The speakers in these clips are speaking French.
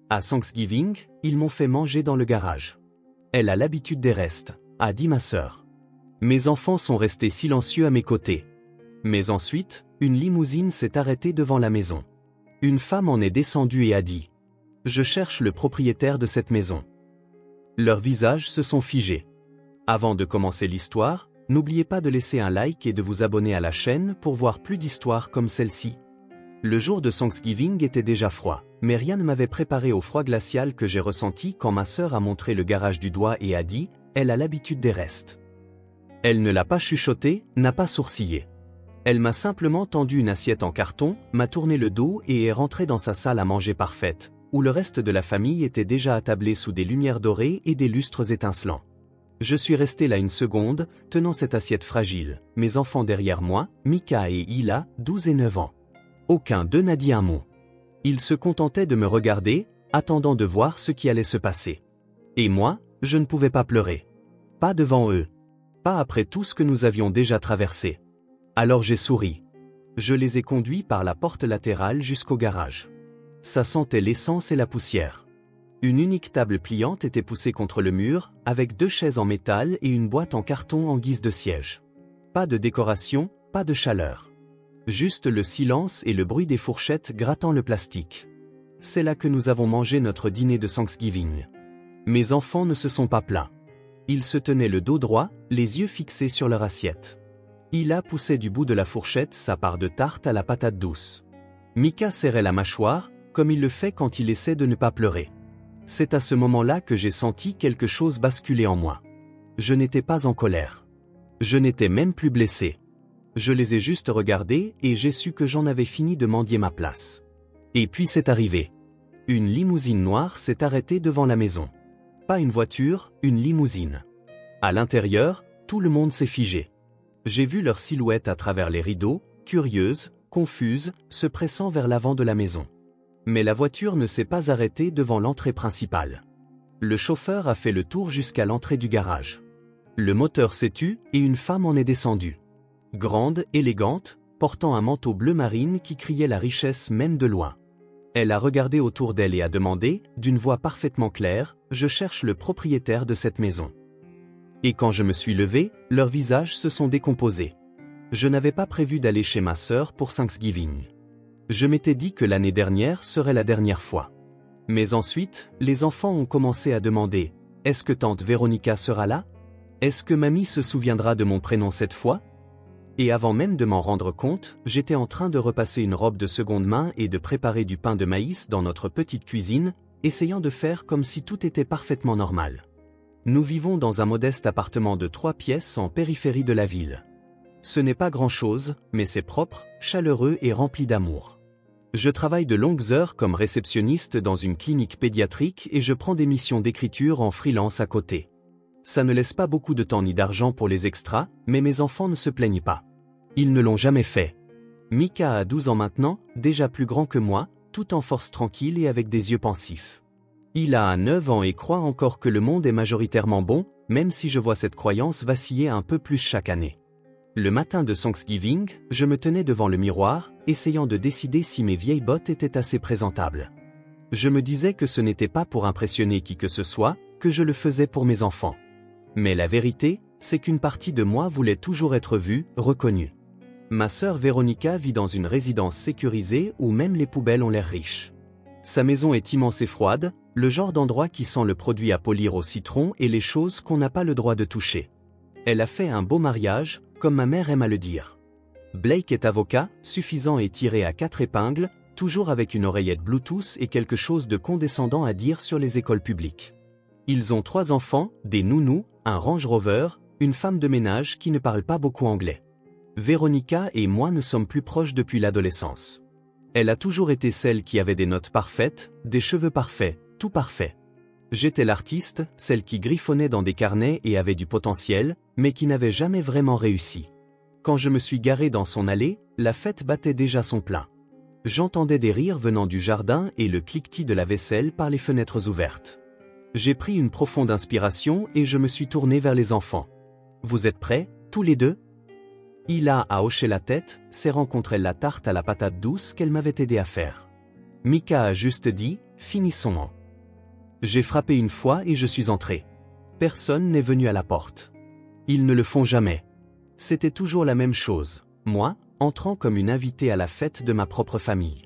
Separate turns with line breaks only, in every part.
À Thanksgiving, ils m'ont fait manger dans le garage. Elle a l'habitude des restes, a dit ma sœur. Mes enfants sont restés silencieux à mes côtés. Mais ensuite, une limousine s'est arrêtée devant la maison. Une femme en est descendue et a dit « Je cherche le propriétaire de cette maison ». Leurs visages se sont figés. Avant de commencer l'histoire, n'oubliez pas de laisser un like et de vous abonner à la chaîne pour voir plus d'histoires comme celle-ci. Le jour de Thanksgiving était déjà froid, mais rien ne m'avait préparé au froid glacial que j'ai ressenti quand ma sœur a montré le garage du doigt et a dit « Elle a l'habitude des restes ». Elle ne l'a pas chuchoté, n'a pas sourcillé. Elle m'a simplement tendu une assiette en carton, m'a tourné le dos et est rentrée dans sa salle à manger parfaite, où le reste de la famille était déjà attablé sous des lumières dorées et des lustres étincelants. Je suis resté là une seconde, tenant cette assiette fragile, mes enfants derrière moi, Mika et Hila, 12 et 9 ans. Aucun d'eux n'a dit un mot. Ils se contentaient de me regarder, attendant de voir ce qui allait se passer. Et moi, je ne pouvais pas pleurer. Pas devant eux. Pas après tout ce que nous avions déjà traversé. Alors j'ai souri. Je les ai conduits par la porte latérale jusqu'au garage. Ça sentait l'essence et la poussière. Une unique table pliante était poussée contre le mur, avec 2 chaises en métal et une boîte en carton en guise de siège. Pas de décoration, pas de chaleur. Juste le silence et le bruit des fourchettes grattant le plastique. C'est là que nous avons mangé notre dîner de Thanksgiving. Mes enfants ne se sont pas plaints. Ils se tenaient le dos droit, les yeux fixés sur leur assiette. Hila poussait du bout de la fourchette sa part de tarte à la patate douce. Mika serrait la mâchoire, comme il le fait quand il essaie de ne pas pleurer. C'est à ce moment-là que j'ai senti quelque chose basculer en moi. Je n'étais pas en colère. Je n'étais même plus blessé. Je les ai juste regardés et j'ai su que j'en avais fini de mendier ma place. Et puis c'est arrivé. Une limousine noire s'est arrêtée devant la maison. Pas une voiture, une limousine. À l'intérieur, tout le monde s'est figé. J'ai vu leur silhouette à travers les rideaux, curieuse, confuse, se pressant vers l'avant de la maison. Mais la voiture ne s'est pas arrêtée devant l'entrée principale. Le chauffeur a fait le tour jusqu'à l'entrée du garage. Le moteur s'est tu et une femme en est descendue. Grande, élégante, portant un manteau bleu marine qui criait la richesse même de loin. Elle a regardé autour d'elle et a demandé, d'une voix parfaitement claire, « Je cherche le propriétaire de cette maison ». Et quand je me suis levé, leurs visages se sont décomposés. Je n'avais pas prévu d'aller chez ma sœur pour Thanksgiving. Je m'étais dit que l'année dernière serait la dernière fois. Mais ensuite, les enfants ont commencé à demander « Est-ce que tante Véronica sera là? Est-ce que mamie se souviendra de mon prénom cette fois ?» Et avant même de m'en rendre compte, j'étais en train de repasser une robe de seconde main et de préparer du pain de maïs dans notre petite cuisine, essayant de faire comme si tout était parfaitement normal. Nous vivons dans un modeste appartement de 3 pièces en périphérie de la ville. Ce n'est pas grand-chose, mais c'est propre, chaleureux et rempli d'amour. Je travaille de longues heures comme réceptionniste dans une clinique pédiatrique et je prends des missions d'écriture en freelance à côté. Ça ne laisse pas beaucoup de temps ni d'argent pour les extras, mais mes enfants ne se plaignent pas. Ils ne l'ont jamais fait. Mika a 12 ans maintenant, déjà plus grand que moi, tout en force tranquille et avec des yeux pensifs. Hila a 9 ans et croit encore que le monde est majoritairement bon, même si je vois cette croyance vaciller un peu plus chaque année. Le matin de Thanksgiving, je me tenais devant le miroir, essayant de décider si mes vieilles bottes étaient assez présentables. Je me disais que ce n'était pas pour impressionner qui que ce soit, que je le faisais pour mes enfants. Mais la vérité, c'est qu'une partie de moi voulait toujours être vue, reconnue. Ma sœur Véronica vit dans une résidence sécurisée où même les poubelles ont l'air riches. Sa maison est immense et froide, le genre d'endroit qui sent le produit à polir au citron et les choses qu'on n'a pas le droit de toucher. Elle a fait un beau mariage, comme ma mère aime à le dire. Blake est avocat, suffisant et tiré à 4 épingles, toujours avec une oreillette Bluetooth et quelque chose de condescendant à dire sur les écoles publiques. Ils ont 3 enfants, des nounous, un Range Rover, une femme de ménage qui ne parle pas beaucoup anglais. Véronica et moi ne sommes plus proches depuis l'adolescence. Elle a toujours été celle qui avait des notes parfaites, des cheveux parfaits, tout parfait. J'étais l'artiste, celle qui griffonnait dans des carnets et avait du potentiel, mais qui n'avait jamais vraiment réussi. Quand je me suis garé dans son allée, la fête battait déjà son plein. J'entendais des rires venant du jardin et le cliquetis de la vaisselle par les fenêtres ouvertes. J'ai pris une profonde inspiration et je me suis tourné vers les enfants. « Vous êtes prêts, tous les deux ?» Hila a hoché la tête, serrant contre elle la tarte à la patate douce qu'elle m'avait aidé à faire. Mika a juste dit « Finissons-en. J'ai frappé une fois et je suis entré. Personne n'est venu à la porte. Ils ne le font jamais. C'était toujours la même chose, moi, entrant comme une invitée à la fête de ma propre famille.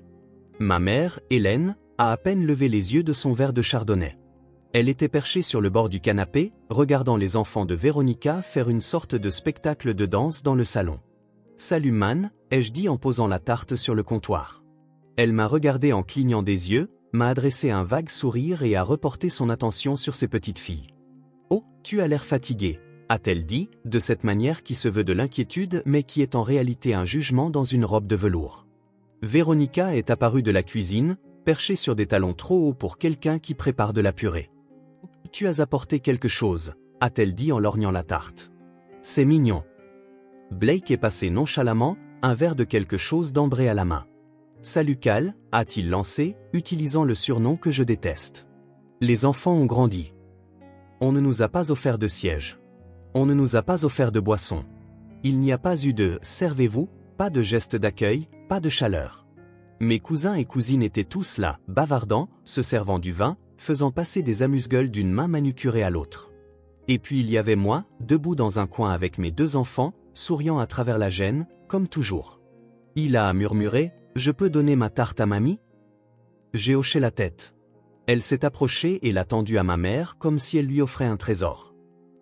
Ma mère, Hélène, a à peine levé les yeux de son verre de chardonnay. Elle était perchée sur le bord du canapé, regardant les enfants de Véronica faire une sorte de spectacle de danse dans le salon. « Salut man », ai-je dit en posant la tarte sur le comptoir. Elle m'a regardé en clignant des yeux, m'a adressé un vague sourire et a reporté son attention sur ses petites filles. « Oh, tu as l'air fatiguée », a-t-elle dit, de cette manière qui se veut de l'inquiétude mais qui est en réalité un jugement dans une robe de velours. Véronica est apparue de la cuisine, perchée sur des talons trop hauts pour quelqu'un qui prépare de la purée. « Tu as apporté quelque chose », a-t-elle dit en lorgnant la tarte. « C'est mignon. » Blake est passé nonchalamment, un verre de quelque chose d'ambré à la main. « Salut Cal », a-t-il lancé, utilisant le surnom que je déteste. Les enfants ont grandi. On ne nous a pas offert de siège. On ne nous a pas offert de boisson. Il n'y a pas eu de « servez-vous », pas de geste d'accueil, pas de chaleur. Mes cousins et cousines étaient tous là, bavardant, se servant du vin, faisant passer des amuse-gueules d'une main manucurée à l'autre. Et puis il y avait moi, debout dans un coin avec mes 2 enfants, souriant à travers la gêne, comme toujours. Il a murmuré « Je peux donner ma tarte à mamie ?» J'ai hoché la tête. Elle s'est approchée et l'a tendue à ma mère comme si elle lui offrait un trésor.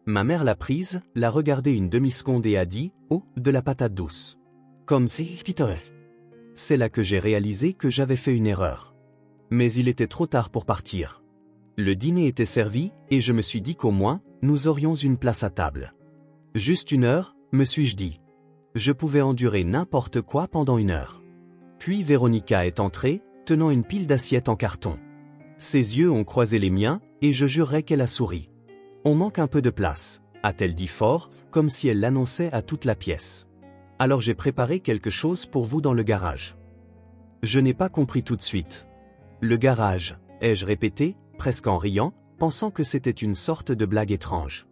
Ma mère l'a prise, l'a regardée une demi-seconde et a dit « Oh, de la patate douce. » Comme si Peter. C'est là que j'ai réalisé que j'avais fait une erreur. Mais il était trop tard pour partir. Le dîner était servi, et je me suis dit qu'au moins, nous aurions une place à table. Juste 1 heure, me suis-je dit. Je pouvais endurer n'importe quoi pendant 1 heure. Puis Véronica est entrée, tenant une pile d'assiettes en carton. Ses yeux ont croisé les miens, et je jurerais qu'elle a souri. « On manque un peu de place », a-t-elle dit fort, comme si elle l'annonçait à toute la pièce. Alors j'ai préparé quelque chose pour vous dans le garage. Je n'ai pas compris tout de suite. Le garage, ai-je répété, presque en riant, pensant que c'était une sorte de blague étrange.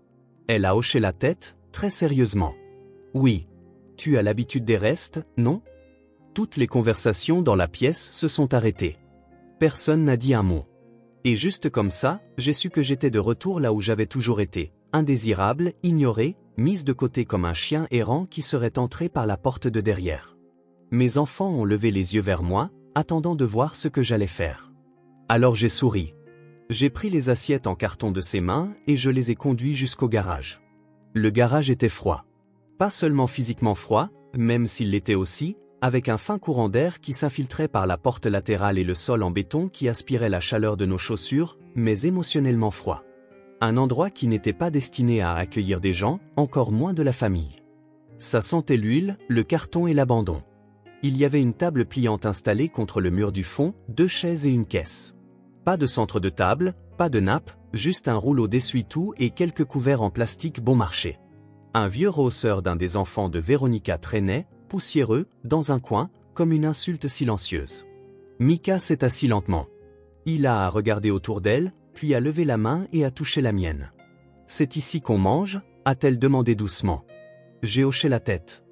Elle a hoché la tête, très sérieusement. Oui. Tu as l'habitude des restes, non ? Toutes les conversations dans la pièce se sont arrêtées. Personne n'a dit un mot. Et juste comme ça, j'ai su que j'étais de retour là où j'avais toujours été, indésirable, ignoré, mise de côté comme un chien errant qui serait entré par la porte de derrière. Mes enfants ont levé les yeux vers moi, attendant de voir ce que j'allais faire. Alors j'ai souri. J'ai pris les assiettes en carton de ses mains et je les ai conduits jusqu'au garage. Le garage était froid. Pas seulement physiquement froid, même s'il l'était aussi, avec un fin courant d'air qui s'infiltrait par la porte latérale et le sol en béton qui aspirait la chaleur de nos chaussures, mais émotionnellement froid. Un endroit qui n'était pas destiné à accueillir des gens, encore moins de la famille. Ça sentait l'huile, le carton et l'abandon. Il y avait une table pliante installée contre le mur du fond, 2 chaises et une caisse. Pas de centre de table, pas de nappe, juste un rouleau d'essuie-tout et quelques couverts en plastique bon marché. Un vieux rehausseur d'un des enfants de Véronica traînait, poussiéreux, dans un coin, comme une insulte silencieuse. Mika s'est assis lentement. Il a regardé autour d'elle, puis a levé la main et a touché la mienne. « C'est ici qu'on mange ?» a-t-elle demandé doucement. J'ai hoché la tête.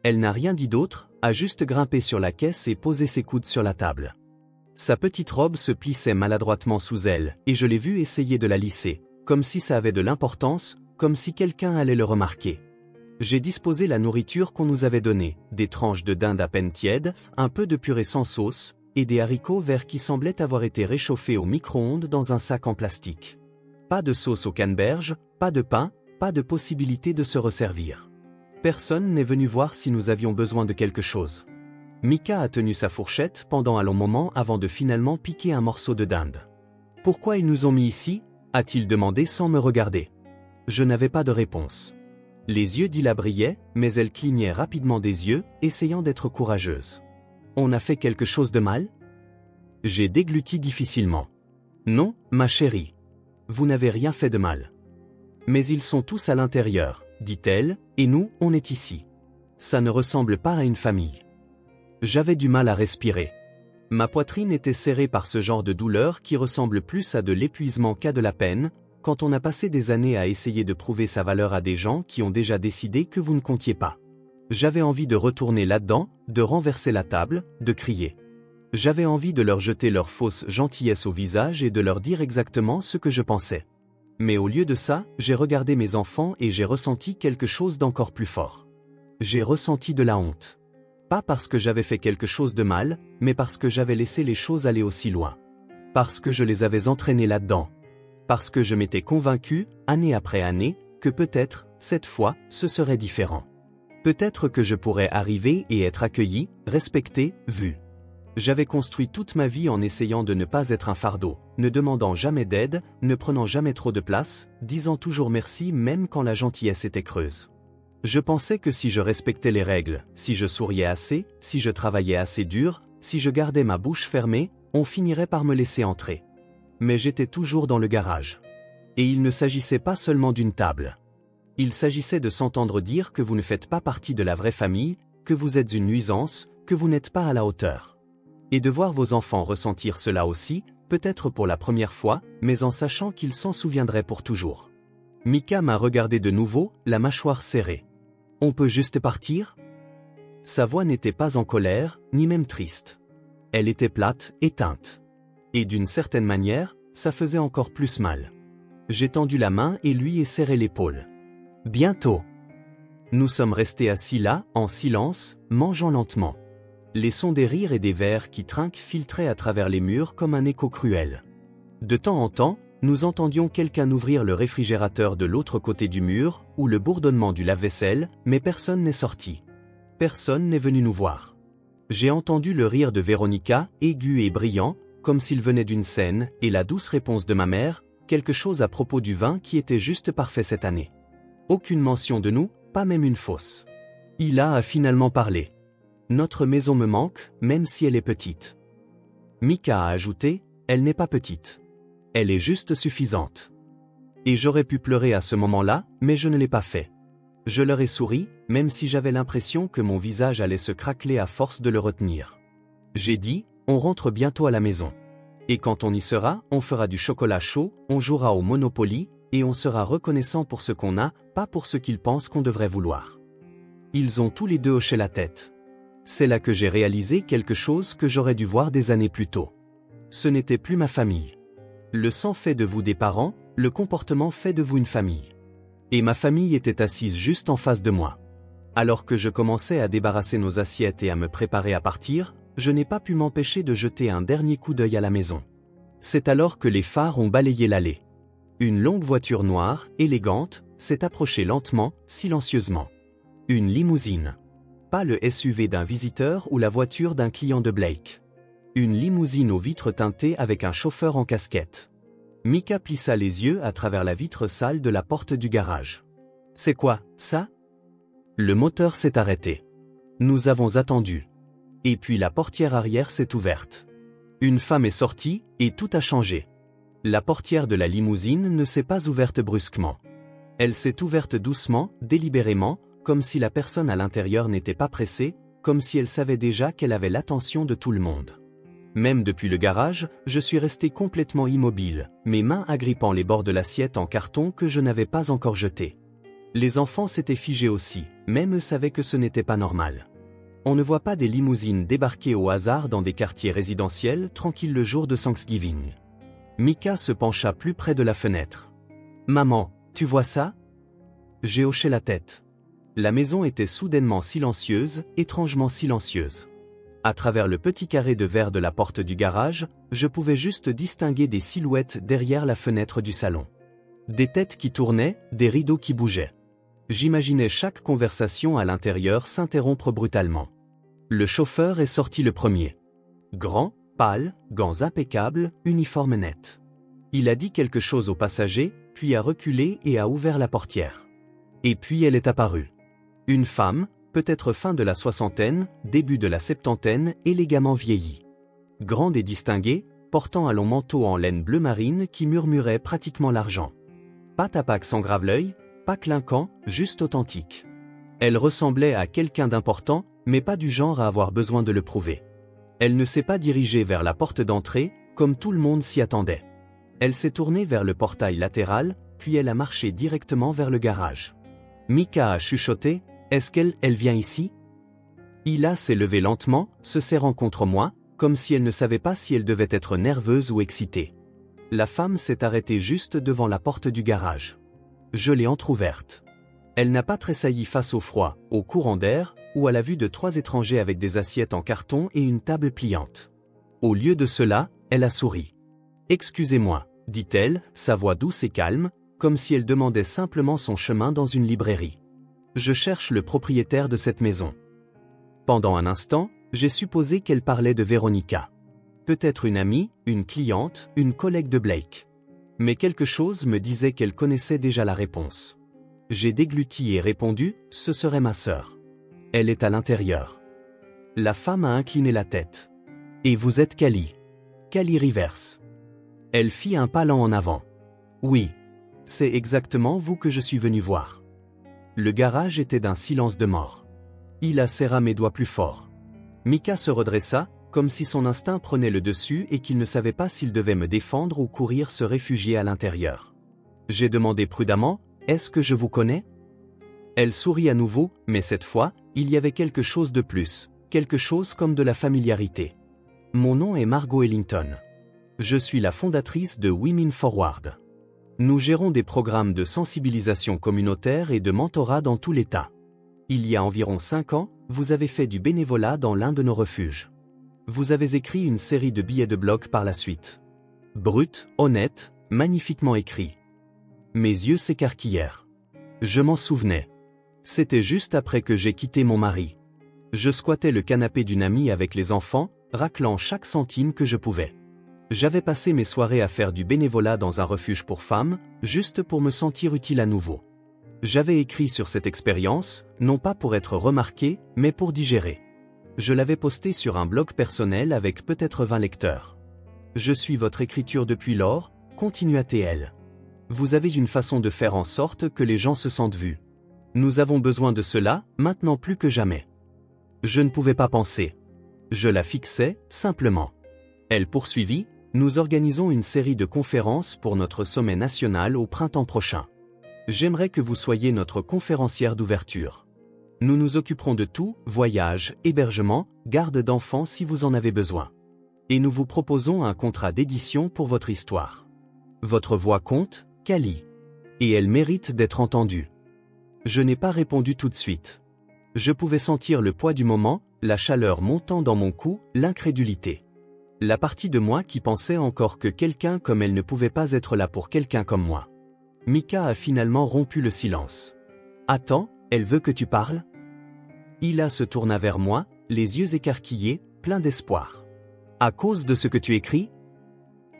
Elle n'a rien dit d'autre, a juste grimpé sur la caisse et posé ses coudes sur la table. Sa petite robe se plissait maladroitement sous elle, et je l'ai vue essayer de la lisser, comme si ça avait de l'importance, comme si quelqu'un allait le remarquer. J'ai disposé la nourriture qu'on nous avait donnée, des tranches de dinde à peine tièdes, un peu de purée sans sauce, et des haricots verts qui semblaient avoir été réchauffés au micro-ondes dans un sac en plastique. Pas de sauce au canneberge, pas de pain, pas de possibilité de se resservir. Personne n'est venu voir si nous avions besoin de quelque chose. Mika a tenu sa fourchette pendant un long moment avant de finalement piquer un morceau de dinde. « Pourquoi ils nous ont mis ici ?» a-t-il demandé sans me regarder. Je n'avais pas de réponse. Les yeux d'Ila brillaient, mais elle clignait rapidement des yeux, essayant d'être courageuse. « On a fait quelque chose de mal ?» J'ai dégluti difficilement. « Non, ma chérie. Vous n'avez rien fait de mal. Mais ils sont tous à l'intérieur, dit-elle, et nous, on est ici. Ça ne ressemble pas à une famille. » J'avais du mal à respirer. Ma poitrine était serrée par ce genre de douleur qui ressemble plus à de l'épuisement qu'à de la peine, quand on a passé des années à essayer de prouver sa valeur à des gens qui ont déjà décidé que vous ne comptiez pas. J'avais envie de retourner là-dedans, de renverser la table, de crier. J'avais envie de leur jeter leur fausse gentillesse au visage et de leur dire exactement ce que je pensais. Mais au lieu de ça, j'ai regardé mes enfants et j'ai ressenti quelque chose d'encore plus fort. J'ai ressenti de la honte. Pas parce que j'avais fait quelque chose de mal, mais parce que j'avais laissé les choses aller aussi loin. Parce que je les avais entraînés là-dedans. Parce que je m'étais convaincu, année après année, que peut-être, cette fois, ce serait différent. Peut-être que je pourrais arriver et être accueilli, respecté, vu. J'avais construit toute ma vie en essayant de ne pas être un fardeau, ne demandant jamais d'aide, ne prenant jamais trop de place, disant toujours merci même quand la gentillesse était creuse. Je pensais que si je respectais les règles, si je souriais assez, si je travaillais assez dur, si je gardais ma bouche fermée, on finirait par me laisser entrer. Mais j'étais toujours dans le garage. Et il ne s'agissait pas seulement d'une table. Il s'agissait de s'entendre dire que vous ne faites pas partie de la vraie famille, que vous êtes une nuisance, que vous n'êtes pas à la hauteur. Et de voir vos enfants ressentir cela aussi, peut-être pour la première fois, mais en sachant qu'ils s'en souviendraient pour toujours. Mika m'a regardé de nouveau, la mâchoire serrée. « On peut juste partir ?» Sa voix n'était pas en colère, ni même triste. Elle était plate, éteinte. Et d'une certaine manière, ça faisait encore plus mal. J'ai tendu la main et lui ai serré l'épaule. « Bientôt !» Nous sommes restés assis là, en silence, mangeant lentement. Les sons des rires et des verres qui trinquent filtraient à travers les murs comme un écho cruel. De temps en temps, nous entendions quelqu'un ouvrir le réfrigérateur de l'autre côté du mur, ou le bourdonnement du lave-vaisselle, mais personne n'est sorti. Personne n'est venu nous voir. J'ai entendu le rire de Véronica, aigu et brillant, comme s'il venait d'une scène, et la douce réponse de ma mère, quelque chose à propos du vin qui était juste parfait cette année. Aucune mention de nous, pas même une fausse. Ila a finalement parlé. Notre maison me manque, même si elle est petite. Mika a ajouté, elle n'est pas petite. Elle est juste suffisante. Et j'aurais pu pleurer à ce moment-là, mais je ne l'ai pas fait. Je leur ai souri, même si j'avais l'impression que mon visage allait se craqueler à force de le retenir. J'ai dit, on rentre bientôt à la maison. Et quand on y sera, on fera du chocolat chaud, on jouera au Monopoly, et on sera reconnaissant pour ce qu'on a, pas pour ce qu'ils pensent qu'on devrait vouloir. Ils ont tous les deux hoché la tête. C'est là que j'ai réalisé quelque chose que j'aurais dû voir des années plus tôt. Ce n'était plus ma famille. Le sang fait de vous des parents, le comportement fait de vous une famille. Et ma famille était assise juste en face de moi. Alors que je commençais à débarrasser nos assiettes et à me préparer à partir, je n'ai pas pu m'empêcher de jeter un dernier coup d'œil à la maison. C'est alors que les phares ont balayé l'allée. Une longue voiture noire, élégante, s'est approchée lentement, silencieusement. Une limousine. Pas le SUV d'un visiteur ou la voiture d'un client de Blake. Une limousine aux vitres teintées avec un chauffeur en casquette. Mika plissa les yeux à travers la vitre sale de la porte du garage. « C'est quoi, ça ?» Le moteur s'est arrêté. Nous avons attendu. Et puis la portière arrière s'est ouverte. Une femme est sortie, et tout a changé. La portière de la limousine ne s'est pas ouverte brusquement. Elle s'est ouverte doucement, délibérément, comme si la personne à l'intérieur n'était pas pressée, comme si elle savait déjà qu'elle avait l'attention de tout le monde. Même depuis le garage, je suis resté complètement immobile, mes mains agrippant les bords de l'assiette en carton que je n'avais pas encore jeté. Les enfants s'étaient figés aussi, même eux savaient que ce n'était pas normal. On ne voit pas des limousines débarquer au hasard dans des quartiers résidentiels tranquilles le jour de Thanksgiving. Mika se pencha plus près de la fenêtre. « Maman, tu vois ça ?» J'ai hoché la tête. La maison était soudainement silencieuse, étrangement silencieuse. À travers le petit carré de verre de la porte du garage, je pouvais juste distinguer des silhouettes derrière la fenêtre du salon. Des têtes qui tournaient, des rideaux qui bougeaient. J'imaginais chaque conversation à l'intérieur s'interrompre brutalement. Le chauffeur est sorti le premier. Grand, pâle, gants impeccables, uniforme net. Il a dit quelque chose au passager, puis a reculé et a ouvert la portière. Et puis elle est apparue. Une femme, peut-être fin de la soixantaine, début de la septantaine, élégamment vieillie. Grande et distinguée, portant un long manteau en laine bleu marine qui murmurait pratiquement l'argent. Pas tapac sans grave l'œil, pas clinquant, juste authentique. Elle ressemblait à quelqu'un d'important, mais pas du genre à avoir besoin de le prouver. Elle ne s'est pas dirigée vers la porte d'entrée, comme tout le monde s'y attendait. Elle s'est tournée vers le portail latéral, puis elle a marché directement vers le garage. Mika a chuchoté. Est-ce qu'elle vient ici ? Ila s'est levée lentement, se serrant contre moi, comme si elle ne savait pas si elle devait être nerveuse ou excitée. La femme s'est arrêtée juste devant la porte du garage. Je l'ai entr'ouverte. Elle n'a pas tressailli face au froid, au courant d'air, ou à la vue de 3 étrangers avec des assiettes en carton et une table pliante. Au lieu de cela, elle a souri. « Excusez-moi », dit-elle, sa voix douce et calme, comme si elle demandait simplement son chemin dans une librairie. « Je cherche le propriétaire de cette maison. » Pendant un instant, j'ai supposé qu'elle parlait de Véronica. Peut-être une amie, une cliente, une collègue de Blake. Mais quelque chose me disait qu'elle connaissait déjà la réponse. J'ai dégluti et répondu, ce serait ma sœur. Elle est à l'intérieur. La femme a incliné la tête. Et vous êtes Callie. Callie Rivers. Elle fit un pas lent en avant. Oui. C'est exactement vous que je suis venu voir. Le garage était d'un silence de mort. Il serra mes doigts plus fort. Mika se redressa, comme si son instinct prenait le dessus et qu'il ne savait pas s'il devait me défendre ou courir se réfugier à l'intérieur. J'ai demandé prudemment, « Est-ce que je vous connais ?» Elle sourit à nouveau, mais cette fois, il y avait quelque chose de plus, quelque chose comme de la familiarité. « Mon nom est Margot Ellington. Je suis la fondatrice de Women Forward. Nous gérons des programmes de sensibilisation communautaire et de mentorat dans tout l'État. Il y a environ 5 ans, vous avez fait du bénévolat dans l'un de nos refuges. Vous avez écrit une série de billets de blog par la suite. Brut, honnête, magnifiquement écrit. Mes yeux s'écarquillèrent. Je m'en souvenais. C'était juste après que j'ai quitté mon mari. Je squattais le canapé d'une amie avec les enfants, raclant chaque centime que je pouvais. J'avais passé mes soirées à faire du bénévolat dans un refuge pour femmes, juste pour me sentir utile à nouveau. J'avais écrit sur cette expérience, non pas pour être remarqué, mais pour digérer. Je l'avais posté sur un blog personnel avec peut-être 20 lecteurs. Je suis votre écriture depuis lors, continua-t-elle. Vous avez une façon de faire en sorte que les gens se sentent vus. Nous avons besoin de cela, maintenant plus que jamais. Je ne pouvais pas penser. Je la fixais, simplement. Elle poursuivit, nous organisons une série de conférences pour notre sommet national au printemps prochain. J'aimerais que vous soyez notre conférencière d'ouverture. Nous nous occuperons de tout, voyage, hébergement, garde d'enfants si vous en avez besoin. Et nous vous proposons un contrat d'édition pour votre histoire. Votre voix compte, Callie. Et elle mérite d'être entendue. Je n'ai pas répondu tout de suite. Je pouvais sentir le poids du moment, la chaleur montant dans mon cou, l'incrédulité. La partie de moi qui pensait encore que quelqu'un comme elle ne pouvait pas être là pour quelqu'un comme moi. Mika a finalement rompu le silence. « Attends, elle veut que tu parles ?» Hila se tourna vers moi, les yeux écarquillés, plein d'espoir. « À cause de ce que tu écris ?»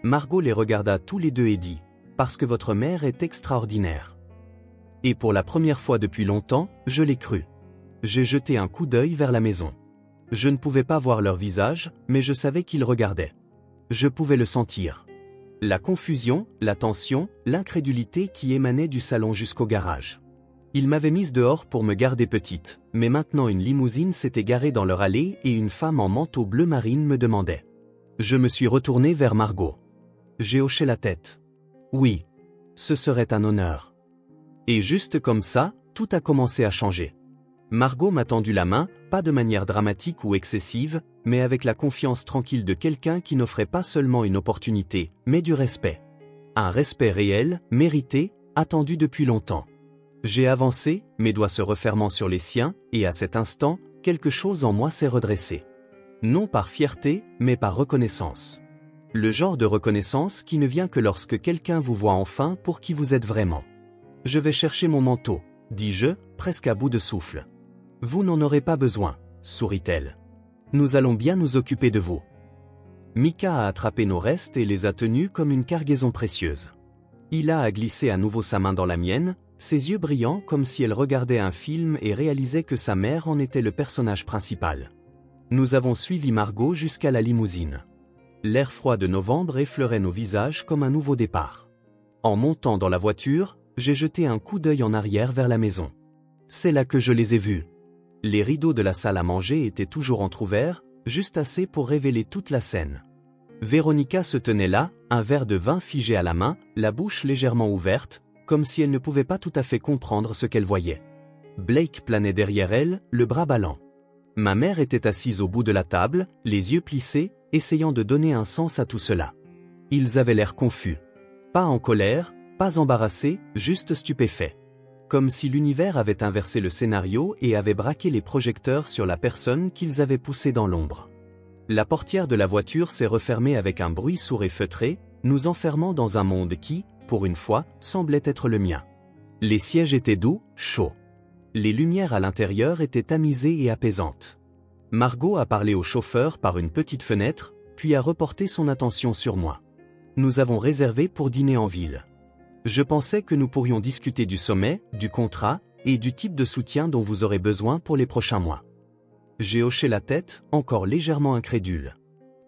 Margot les regarda tous les deux et dit, « Parce que votre mère est extraordinaire. » Et pour la première fois depuis longtemps, je l'ai cru. J'ai jeté un coup d'œil vers la maison. Je ne pouvais pas voir leur visage, mais je savais qu'ils regardaient. Je pouvais le sentir. La confusion, la tension, l'incrédulité qui émanaient du salon jusqu'au garage. Ils m'avaient mise dehors pour me garder petite, mais maintenant une limousine s'était garée dans leur allée et une femme en manteau bleu marine me demandait. Je me suis retourné vers Margot. J'ai hoché la tête. Oui. Ce serait un honneur. Et juste comme ça, tout a commencé à changer. Margot m'a tendu la main, pas de manière dramatique ou excessive, mais avec la confiance tranquille de quelqu'un qui n'offrait pas seulement une opportunité, mais du respect. Un respect réel, mérité, attendu depuis longtemps. J'ai avancé, mes doigts se refermant sur les siens, et à cet instant, quelque chose en moi s'est redressé. Non par fierté, mais par reconnaissance. Le genre de reconnaissance qui ne vient que lorsque quelqu'un vous voit enfin pour qui vous êtes vraiment. Je vais chercher mon manteau, dis-je, presque à bout de souffle. Vous n'en aurez pas besoin, sourit-elle. Nous allons bien nous occuper de vous. Mika a attrapé nos restes et les a tenus comme une cargaison précieuse. Hila a glissé à nouveau sa main dans la mienne, ses yeux brillants comme si elle regardait un film et réalisait que sa mère en était le personnage principal. Nous avons suivi Margot jusqu'à la limousine. L'air froid de novembre effleurait nos visages comme un nouveau départ. En montant dans la voiture, j'ai jeté un coup d'œil en arrière vers la maison. C'est là que je les ai vus. Les rideaux de la salle à manger étaient toujours entr'ouverts, juste assez pour révéler toute la scène. Véronica se tenait là, un verre de vin figé à la main, la bouche légèrement ouverte, comme si elle ne pouvait pas tout à fait comprendre ce qu'elle voyait. Blake planait derrière elle, le bras ballant. Ma mère était assise au bout de la table, les yeux plissés, essayant de donner un sens à tout cela. Ils avaient l'air confus. Pas en colère, pas embarrassés, juste stupéfaits. Comme si l'univers avait inversé le scénario et avait braqué les projecteurs sur la personne qu'ils avaient poussée dans l'ombre. La portière de la voiture s'est refermée avec un bruit sourd et feutré, nous enfermant dans un monde qui, pour une fois, semblait être le mien. Les sièges étaient doux, chauds. Les lumières à l'intérieur étaient tamisées et apaisantes. Margot a parlé au chauffeur par une petite fenêtre, puis a reporté son attention sur moi. Nous avons réservé pour dîner en ville. Je pensais que nous pourrions discuter du sommet, du contrat, et du type de soutien dont vous aurez besoin pour les prochains mois. J'ai hoché la tête, encore légèrement incrédule.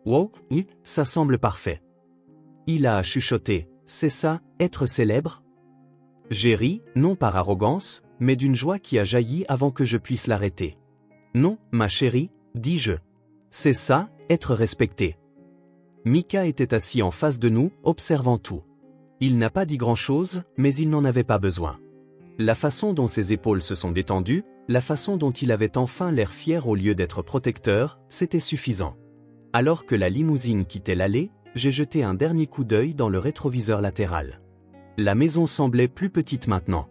Wow, oui, ça semble parfait. Il a chuchoté, c'est ça, être célèbre? J'ai ri, non par arrogance, mais d'une joie qui a jailli avant que je puisse l'arrêter. Non, ma chérie, dis-je. C'est ça, être respecté. Mika était assis en face de nous, observant tout. Il n'a pas dit grand-chose, mais il n'en avait pas besoin. La façon dont ses épaules se sont détendues, la façon dont il avait enfin l'air fier au lieu d'être protecteur, c'était suffisant. Alors que la limousine quittait l'allée, j'ai jeté un dernier coup d'œil dans le rétroviseur latéral. La maison semblait plus petite maintenant.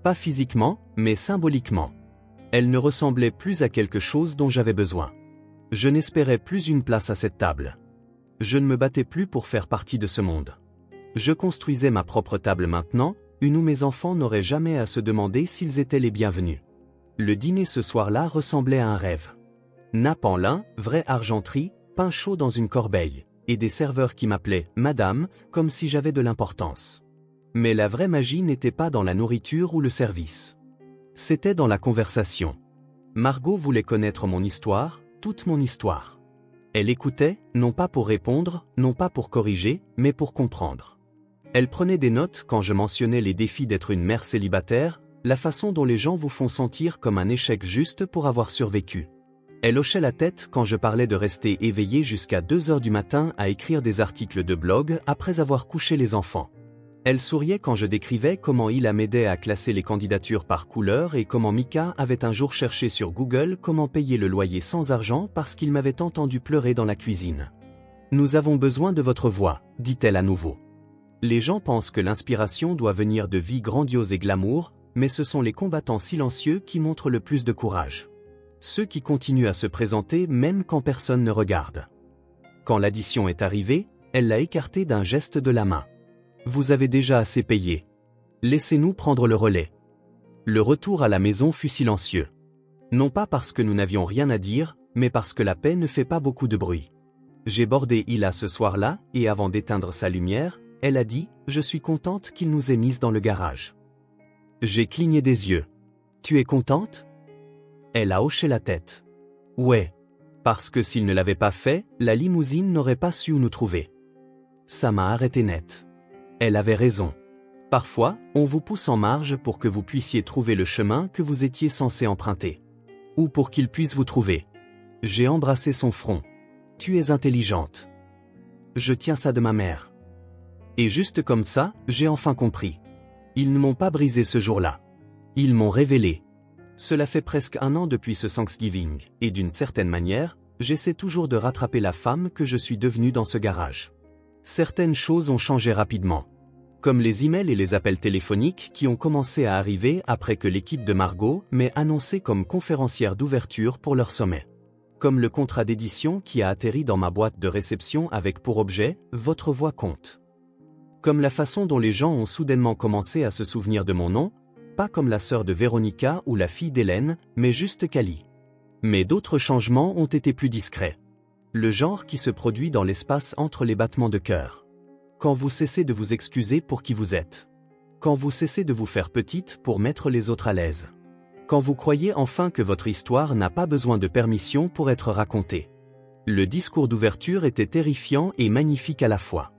Pas physiquement, mais symboliquement. Elle ne ressemblait plus à quelque chose dont j'avais besoin. Je n'espérais plus une place à cette table. Je ne me battais plus pour faire partie de ce monde. Je construisais ma propre table maintenant, une où mes enfants n'auraient jamais à se demander s'ils étaient les bienvenus. Le dîner ce soir-là ressemblait à un rêve. Nappe en lin, vraie argenterie, pain chaud dans une corbeille, et des serveurs qui m'appelaient « Madame » comme si j'avais de l'importance. Mais la vraie magie n'était pas dans la nourriture ou le service. C'était dans la conversation. Margot voulait connaître mon histoire, toute mon histoire. Elle écoutait, non pas pour répondre, non pas pour corriger, mais pour comprendre. Elle prenait des notes quand je mentionnais les défis d'être une mère célibataire, la façon dont les gens vous font sentir comme un échec juste pour avoir survécu. Elle hochait la tête quand je parlais de rester éveillé jusqu'à 2 heures du matin à écrire des articles de blog après avoir couché les enfants. Elle souriait quand je décrivais comment Ila m'aidait à classer les candidatures par couleur et comment Mika avait un jour cherché sur Google comment payer le loyer sans argent parce qu'il m'avait entendu pleurer dans la cuisine. « Nous avons besoin de votre voix », dit-elle à nouveau. Les gens pensent que l'inspiration doit venir de vies grandioses et glamour, mais ce sont les combattants silencieux qui montrent le plus de courage. Ceux qui continuent à se présenter même quand personne ne regarde. Quand l'addition est arrivée, elle l'a écarté d'un geste de la main. « Vous avez déjà assez payé. Laissez-nous prendre le relais. » Le retour à la maison fut silencieux. Non pas parce que nous n'avions rien à dire, mais parce que la paix ne fait pas beaucoup de bruit. J'ai bordé Ila ce soir-là, et avant d'éteindre sa lumière, elle a dit « Je suis contente qu'il nous ait mises dans le garage. » J'ai cligné des yeux. « Tu es contente ?» Elle a hoché la tête. « Ouais. Parce que s'il ne l'avait pas fait, la limousine n'aurait pas su où nous trouver. » Ça m'a arrêté net. Elle avait raison. Parfois, on vous pousse en marge pour que vous puissiez trouver le chemin que vous étiez censé emprunter. Ou pour qu'il puisse vous trouver. J'ai embrassé son front. « Tu es intelligente. » Je tiens ça de ma mère. Et juste comme ça, j'ai enfin compris. Ils ne m'ont pas brisé ce jour-là. Ils m'ont révélé. Cela fait presque 1 an depuis ce Thanksgiving, et d'une certaine manière, j'essaie toujours de rattraper la femme que je suis devenue dans ce garage. Certaines choses ont changé rapidement. Comme les emails et les appels téléphoniques qui ont commencé à arriver après que l'équipe de Margot m'ait annoncé comme conférencière d'ouverture pour leur sommet. Comme le contrat d'édition qui a atterri dans ma boîte de réception avec pour objet « Votre voix compte ». Comme la façon dont les gens ont soudainement commencé à se souvenir de mon nom, pas comme la sœur de Véronica ou la fille d'Hélène, mais juste Cali. Mais d'autres changements ont été plus discrets. Le genre qui se produit dans l'espace entre les battements de cœur. Quand vous cessez de vous excuser pour qui vous êtes. Quand vous cessez de vous faire petite pour mettre les autres à l'aise. Quand vous croyez enfin que votre histoire n'a pas besoin de permission pour être racontée. Le discours d'ouverture était terrifiant et magnifique à la fois.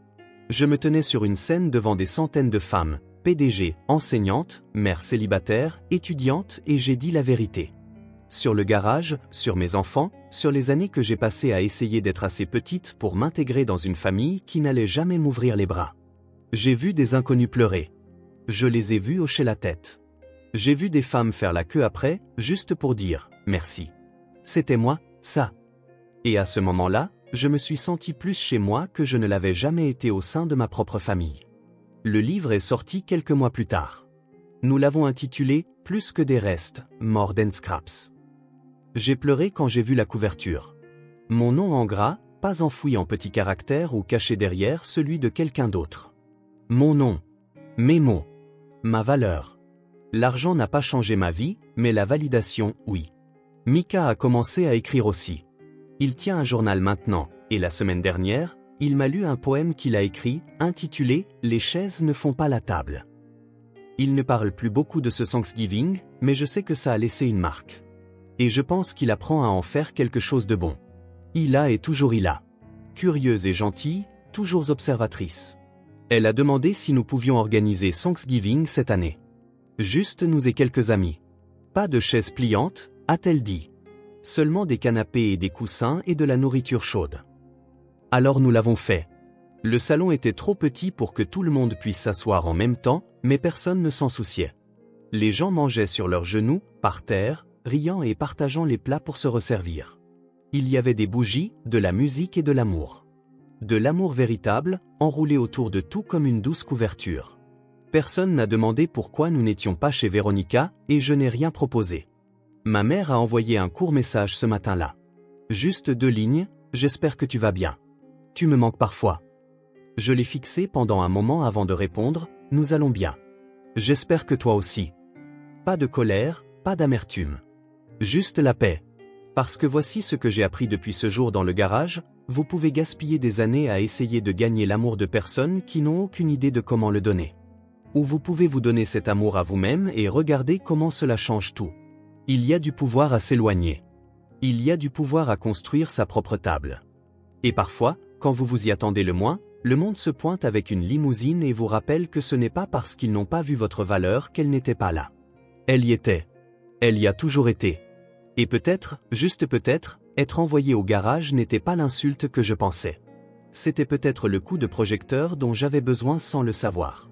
Je me tenais sur une scène devant des centaines de femmes, PDG, enseignantes, mères célibataires, étudiantes, et j'ai dit la vérité. Sur le garage, sur mes enfants, sur les années que j'ai passées à essayer d'être assez petite pour m'intégrer dans une famille qui n'allait jamais m'ouvrir les bras. J'ai vu des inconnus pleurer. Je les ai vus hocher la tête. J'ai vu des femmes faire la queue après, juste pour dire « merci ». C'était moi, ça. Et à ce moment-là, je me suis senti plus chez moi que je ne l'avais jamais été au sein de ma propre famille. Le livre est sorti quelques mois plus tard. Nous l'avons intitulé « Plus que des restes, More Than Scraps ». J'ai pleuré quand j'ai vu la couverture. Mon nom en gras, pas enfoui en petits caractères ou caché derrière celui de quelqu'un d'autre. Mon nom. Mes mots. Ma valeur. L'argent n'a pas changé ma vie, mais la validation, oui. Mika a commencé à écrire aussi. Il tient un journal maintenant, et la semaine dernière, il m'a lu un poème qu'il a écrit, intitulé « Les chaises ne font pas la table ». Il ne parle plus beaucoup de ce Thanksgiving, mais je sais que ça a laissé une marque. Et je pense qu'il apprend à en faire quelque chose de bon. Hila est toujours Hila. Curieuse et gentille, toujours observatrice. Elle a demandé si nous pouvions organiser Thanksgiving cette année. Juste nous et quelques amis. Pas de chaises pliantes, a-t-elle dit. Seulement des canapés et des coussins et de la nourriture chaude. Alors nous l'avons fait. Le salon était trop petit pour que tout le monde puisse s'asseoir en même temps, mais personne ne s'en souciait. Les gens mangeaient sur leurs genoux, par terre, riant et partageant les plats pour se resservir. Il y avait des bougies, de la musique et de l'amour. De l'amour véritable, enroulé autour de tout comme une douce couverture. Personne n'a demandé pourquoi nous n'étions pas chez Véronica, et je n'ai rien proposé. Ma mère a envoyé un court message ce matin-là. Juste 2 lignes, j'espère que tu vas bien. Tu me manques parfois. Je l'ai fixé pendant un moment avant de répondre, nous allons bien. J'espère que toi aussi. Pas de colère, pas d'amertume. Juste la paix. Parce que voici ce que j'ai appris depuis ce jour dans le garage, vous pouvez gaspiller des années à essayer de gagner l'amour de personnes qui n'ont aucune idée de comment le donner. Ou vous pouvez vous donner cet amour à vous-même et regarder comment cela change tout. Il y a du pouvoir à s'éloigner. Il y a du pouvoir à construire sa propre table. Et parfois, quand vous vous y attendez le moins, le monde se pointe avec une limousine et vous rappelle que ce n'est pas parce qu'ils n'ont pas vu votre valeur qu'elle n'était pas là. Elle y était. Elle y a toujours été. Et peut-être, juste peut-être, être envoyé au garage n'était pas l'insulte que je pensais. C'était peut-être le coup de projecteur dont j'avais besoin sans le savoir.